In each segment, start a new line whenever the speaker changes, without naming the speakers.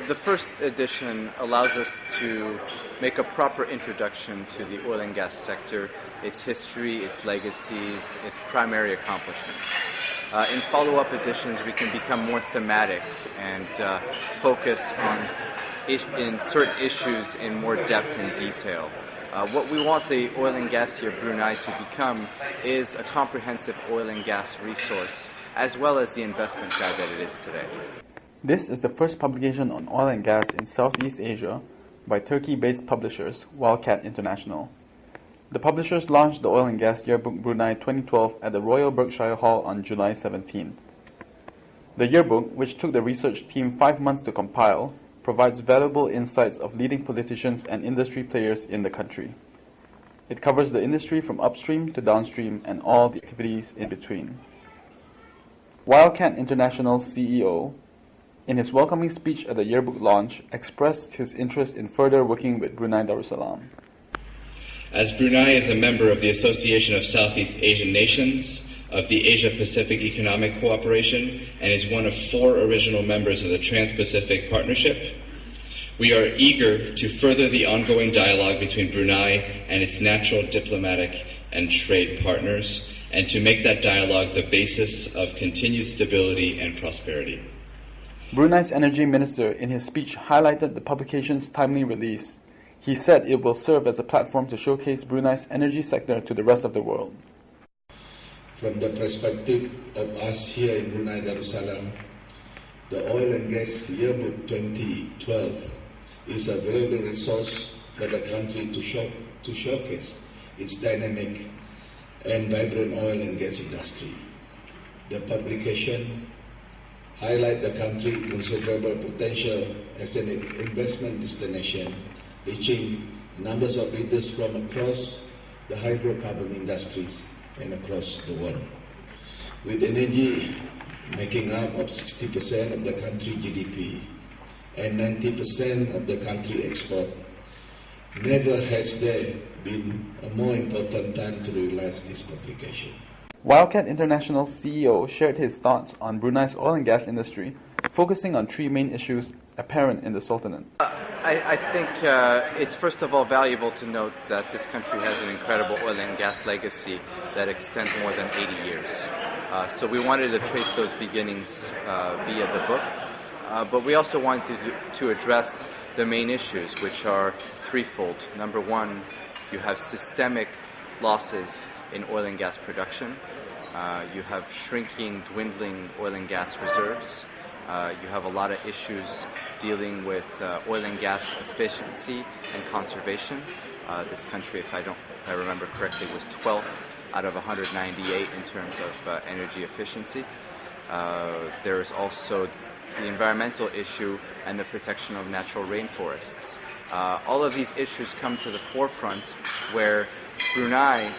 the first edition allows us to make a proper introduction to the oil and gas sector, its history, its legacies, its primary accomplishments. In follow-up editions, we can become more thematic and focus on in certain issues in more depth and detail. What we want the Oil and Gas Year Brunei to become is a comprehensive oil and gas resource, as well as the investment guide that it is today.
This is the first publication on oil and gas in Southeast Asia by Turkey-based publishers Wildcat International. The publishers launched the Oil and Gas Yearbook Brunei 2012 at the Royal Berkshire Hall on July 17. The yearbook, which took the research team 5 months to compile, provides valuable insights of leading politicians and industry players in the country. It covers the industry from upstream to downstream and all the activities in between. Wildcat International's CEO, in his welcoming speech at the yearbook launch, expressed his interest in further working with Brunei Darussalam.
As Brunei is a member of the Association of Southeast Asian Nations, of the Asia-Pacific Economic Cooperation, and is one of 4 original members of the Trans-Pacific Partnership, we are eager to further the ongoing dialogue between Brunei and its natural diplomatic and trade partners, and to make that dialogue the basis of continued stability and prosperity.
Brunei's Energy Minister, in his speech, highlighted the publication's timely release. He said it will serve as a platform to showcase Brunei's energy sector to the rest of the world.
From the perspective of us here in Brunei Darussalam, the Oil and Gas Yearbook 2012 is a valuable resource for the country to showcase its dynamic and vibrant oil and gas industry. The publication highlights the country's considerable potential as an investment destination, reaching numbers of leaders from across the hydrocarbon industries and across the world. With energy making up of 60% of the country's GDP and 90% of the country's export, never has there been a more important time to realize this publication.
Wildcat International's CEO shared his thoughts on Brunei's oil and gas industry, focusing on 3 main issues apparent in the Sultanate.
I think it's first of all valuable to note that this country has an incredible oil and gas legacy that extends more than 80 years. So we wanted to trace those beginnings via the book, but we also wanted to address the main issues, which are threefold. Number one, you have systemic losses in oil and gas production. You have shrinking, dwindling oil and gas reserves. You have a lot of issues dealing with oil and gas efficiency and conservation. This country, if I remember correctly, was 12th out of 198 in terms of energy efficiency. There is also the environmental issue and the protection of natural rainforests. All of these issues come to the forefront where Brunei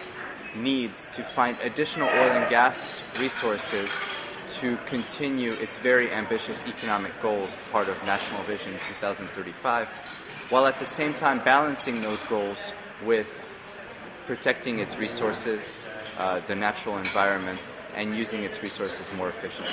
needs to find additional oil and gas resources to continue its very ambitious economic goals, part of National Vision 2035, while at the same time balancing those goals with protecting its resources, the natural environment, and using its resources more efficiently.